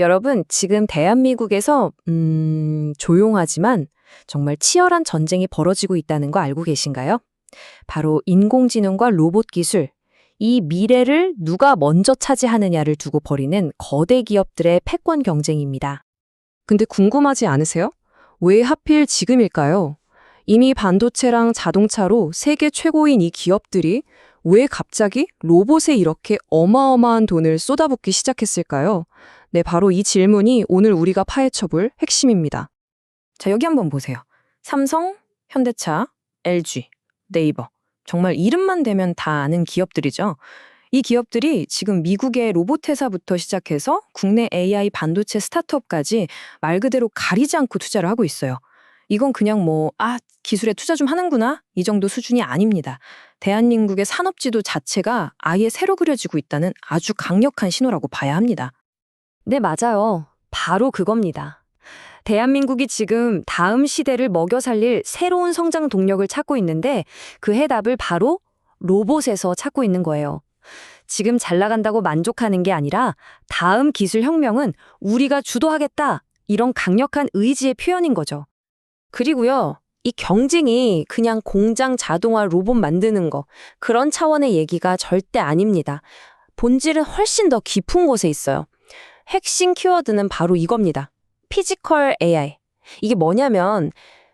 여러분, 지금 대한민국에서 조용하지만 정말 치열한 전쟁이 벌어지고 있다는 거 알고 계신가요? 바로 인공지능과 로봇 기술, 이 미래를 누가 먼저 차지하느냐를 두고 벌이는 거대 기업들의 패권 경쟁입니다. 근데 궁금하지 않으세요? 왜 하필 지금일까요? 이미 반도체랑 자동차로 세계 최고인 이 기업들이 왜 갑자기 로봇에 이렇게 어마어마한 돈을 쏟아붓기 시작했을까요? 네, 바로 이 질문이 오늘 우리가 파헤쳐볼 핵심입니다. 자, 여기 한번 보세요. 삼성, 현대차, LG, 네이버. 정말 이름만 대면 다 아는 기업들이죠. 이 기업들이 지금 미국의 로봇 회사부터 시작해서 국내 AI 반도체 스타트업까지 말 그대로 가리지 않고 투자를 하고 있어요. 이건 그냥 기술에 투자 좀 하는구나 이 정도 수준이 아닙니다. 대한민국의 산업지도 자체가 아예 새로 그려지고 있다는 아주 강력한 신호라고 봐야 합니다. 네, 맞아요. 바로 그겁니다. 대한민국이 지금 다음 시대를 먹여 살릴 새로운 성장 동력을 찾고 있는데 그 해답을 바로 로봇에서 찾고 있는 거예요. 지금 잘 나간다고 만족하는 게 아니라 다음 기술 혁명은 우리가 주도하겠다. 이런 강력한 의지의 표현인 거죠. 그리고요, 이 경쟁이 그냥 공장 자동화 로봇 만드는 거, 그런 차원의 얘기가 절대 아닙니다. 본질은 훨씬 더 깊은 곳에 있어요. 핵심 키워드는 바로 이겁니다. 피지컬 AI. 이게 뭐냐면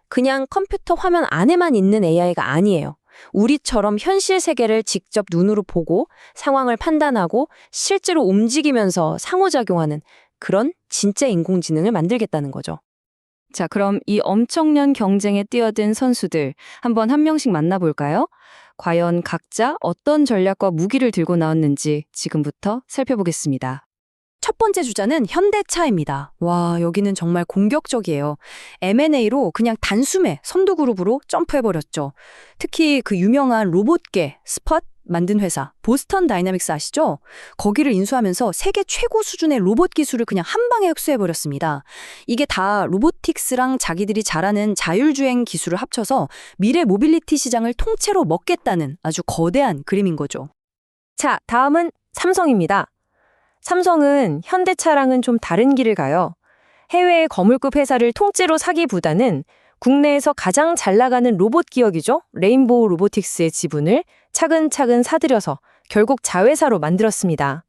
그냥 컴퓨터 화면 안에만 있는 AI가 아니에요. 우리처럼 현실 세계를 직접 눈으로 보고 상황을 판단하고 실제로 움직이면서 상호작용하는 그런 진짜 인공지능을 만들겠다는 거죠. 자, 그럼 이 엄청난 경쟁에 뛰어든 선수들 한번 한 명씩 만나볼까요? 과연 각자 어떤 전략과 무기를 들고 나왔는지 지금부터 살펴보겠습니다. 첫 번째 주자는 현대차입니다. 와, 여기는 정말 공격적이에요. M&A로 그냥 단숨에 선두그룹으로 점프해버렸죠. 특히 그 유명한 로봇계 스팟 만든 회사 보스턴 다이나믹스 아시죠? 거기를 인수하면서 세계 최고 수준의 로봇 기술을 그냥 한 방에 흡수해버렸습니다. 이게 다 로보틱스랑 자기들이 잘하는 자율주행 기술을 합쳐서 미래 모빌리티 시장을 통째로 먹겠다는 아주 거대한 그림인 거죠. 자, 다음은 삼성입니다. 삼성은 현대차랑은 좀 다른 길을 가요. 해외의 거물급 회사를 통째로 사기보다는 국내에서 가장 잘 나가는 로봇 기업이죠. 레인보우 로보틱스의 지분을 차근차근 사들여서 결국 자회사로 만들었습니다.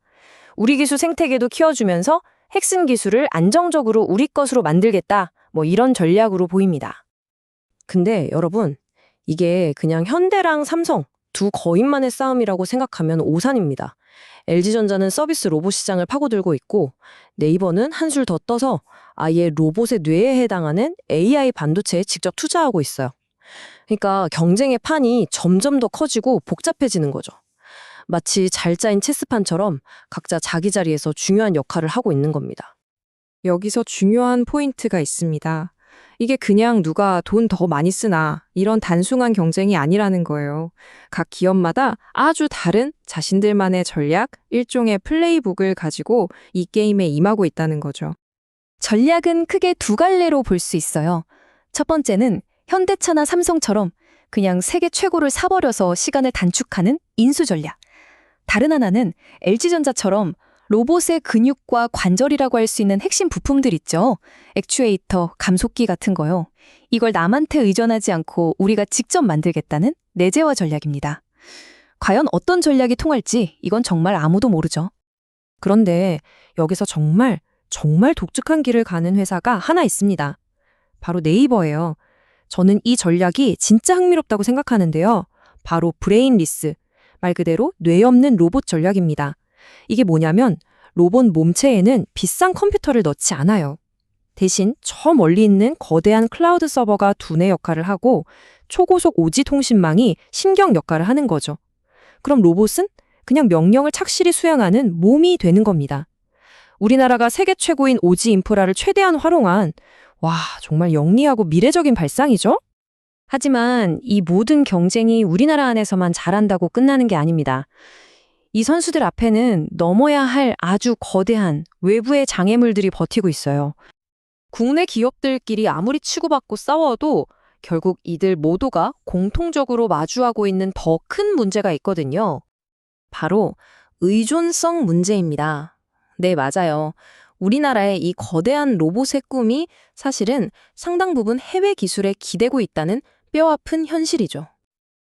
우리 기술 생태계도 키워주면서 핵심 기술을 안정적으로 우리 것으로 만들겠다. 이런 전략으로 보입니다. 근데 여러분, 이게 그냥 현대랑 삼성 두 거인만의 싸움이라고 생각하면 오산입니다. LG전자는 서비스 로봇 시장을 파고들고 있고 네이버는 한술 더 떠서 아예 로봇의 뇌에 해당하는 AI 반도체에 직접 투자하고 있어요. 그러니까 경쟁의 판이 점점 더 커지고 복잡해지는 거죠. 마치 잘 짜인 체스판처럼 각자 자기 자리에서 중요한 역할을 하고 있는 겁니다. 여기서 중요한 포인트가 있습니다. 이게 그냥 누가 돈 더 많이 쓰나 이런 단순한 경쟁이 아니라는 거예요. 각 기업마다 아주 다른 자신들만의 전략, 일종의 플레이북을 가지고 이 게임에 임하고 있다는 거죠. 전략은 크게 두 갈래로 볼 수 있어요. 첫 번째는 현대차나 삼성처럼 그냥 세계 최고를 사버려서 시간을 단축하는 인수 전략. 다른 하나는 LG전자처럼 로봇의 근육과 관절이라고 할 수 있는 핵심 부품들 있죠. 액추에이터, 감속기 같은 거요. 이걸 남한테 의존하지 않고 우리가 직접 만들겠다는 내재화 전략입니다. 과연 어떤 전략이 통할지 이건 정말 아무도 모르죠. 그런데 여기서 정말 독특한 길을 가는 회사가 하나 있습니다. 바로 네이버예요. 저는 이 전략이 진짜 흥미롭다고 생각하는데요. 바로 브레인리스, 말 그대로 뇌 없는 로봇 전략입니다. 이게 뭐냐면 로봇 몸체에는 비싼 컴퓨터를 넣지 않아요. 대신 저 멀리 있는 거대한 클라우드 서버가 두뇌 역할을 하고 초고속 오지 통신망이 신경 역할을 하는 거죠. 그럼 로봇은 그냥 명령을 착실히 수행하는 몸이 되는 겁니다. 우리나라가 세계 최고인 오지 인프라를 최대한 활용한 정말 영리하고 미래적인 발상이죠? 하지만 이 모든 경쟁이 우리나라 안에서만 잘한다고 끝나는 게 아닙니다. 이 선수들 앞에는 넘어야 할 아주 거대한 외부의 장애물들이 버티고 있어요. 국내 기업들끼리 아무리 치고받고 싸워도 결국 이들 모두가 공통적으로 마주하고 있는 더 큰 문제가 있거든요. 바로 의존성 문제입니다. 네, 맞아요. 우리나라의 이 거대한 로봇의 꿈이 사실은 상당 부분 해외 기술에 기대고 있다는 뼈아픈 현실이죠.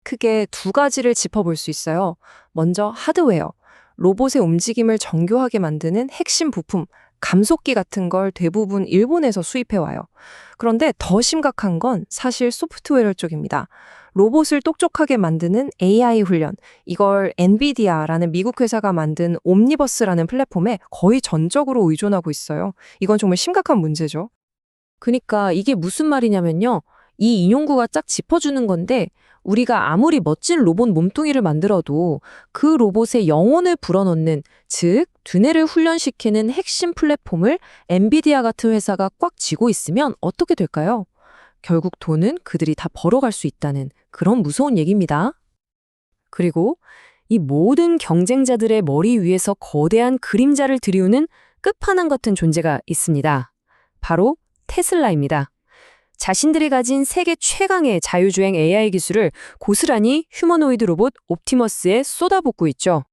크게 두 가지를 짚어볼 수 있어요. 먼저 하드웨어. 로봇의 움직임을 정교하게 만드는 핵심 부품, 감속기 같은 걸 대부분 일본에서 수입해와요. 그런데 더 심각한 건 사실 소프트웨어 쪽입니다. 로봇을 똑똑하게 만드는 AI 훈련, 이걸 엔비디아라는 미국 회사가 만든 옴니버스라는 플랫폼에 거의 전적으로 의존하고 있어요. 이건 정말 심각한 문제죠. 그러니까 이게 무슨 말이냐면요. 이 인용구가 쫙 짚어주는 건데 우리가 아무리 멋진 로봇 몸뚱이를 만들어도 그 로봇의 영혼을 불어넣는, 즉 두뇌를 훈련시키는 핵심 플랫폼을 엔비디아 같은 회사가 꽉 쥐고 있으면 어떻게 될까요? 결국 돈은 그들이 다 벌어갈 수 있다는 그런 무서운 얘기입니다. 그리고 이 모든 경쟁자들의 머리 위에서 거대한 그림자를 들이우는 끝판왕 같은 존재가 있습니다. 바로 테슬라입니다. 자신들이 가진 세계 최강의 자율주행 AI 기술을 고스란히 휴머노이드 로봇 옵티머스에 쏟아붓고 있죠.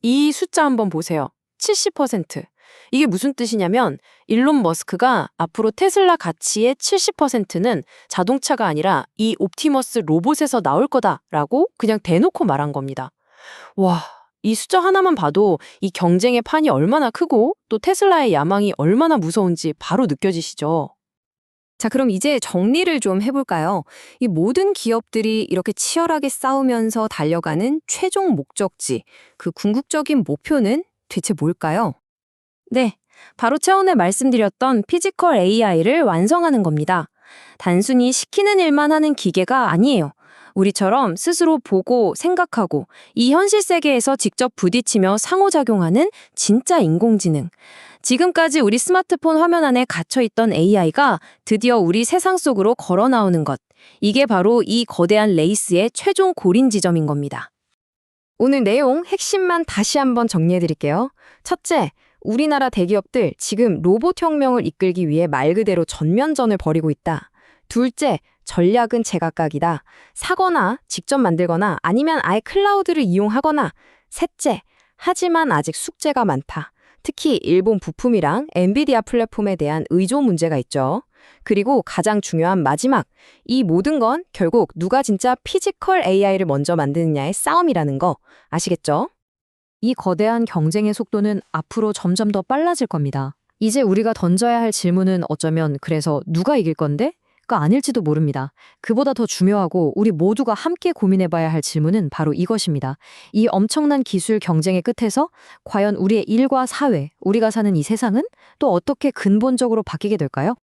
이 숫자 한번 보세요. 70%. 이게 무슨 뜻이냐면 일론 머스크가 앞으로 테슬라 가치의 70%는 자동차가 아니라 이 옵티머스 로봇에서 나올 거다라고 그냥 대놓고 말한 겁니다. 와, 이 숫자 하나만 봐도 이 경쟁의 판이 얼마나 크고 또 테슬라의 야망이 얼마나 무서운지 바로 느껴지시죠? 자, 그럼 이제 정리를 좀 해볼까요? 이 모든 기업들이 이렇게 치열하게 싸우면서 달려가는 최종 목적지, 그 궁극적인 목표는 대체 뭘까요? 네, 바로 처음에 말씀드렸던 피지컬 AI를 완성하는 겁니다. 단순히 시키는 일만 하는 기계가 아니에요. 우리처럼 스스로 보고 생각하고 이 현실 세계에서 직접 부딪히며 상호작용하는 진짜 인공지능. 지금까지 우리 스마트폰 화면 안에 갇혀있던 AI가 드디어 우리 세상 속으로 걸어 나오는 것. 이게 바로 이 거대한 레이스의 최종 골인 지점인 겁니다. 오늘 내용 핵심만 다시 한번 정리해드릴게요. 첫째, 우리나라 대기업들 지금 로봇 혁명을 이끌기 위해 말 그대로 전면전을 벌이고 있다. 둘째, 전략은 제각각이다. 사거나 직접 만들거나 아니면 아예 클라우드를 이용하거나. 셋째, 하지만 아직 숙제가 많다. 특히 일본 부품이랑 엔비디아 플랫폼에 대한 의존 문제가 있죠. 그리고 가장 중요한 마지막, 이 모든 건 결국 누가 진짜 피지컬 AI를 먼저 만드느냐의 싸움이라는 거 아시겠죠? 이 거대한 경쟁의 속도는 앞으로 점점 더 빨라질 겁니다. 이제 우리가 던져야 할 질문은 어쩌면 그래서 누가 이길 건데? 가 아닐지도 모릅니다. 그보다 더 중요하고 우리 모두가 함께 고민해봐야 할 질문은 바로 이것입니다. 이 엄청난 기술 경쟁의 끝에서 과연 우리의 일과 사회, 우리가 사는 이 세상은 또 어떻게 근본적으로 바뀌게 될까요?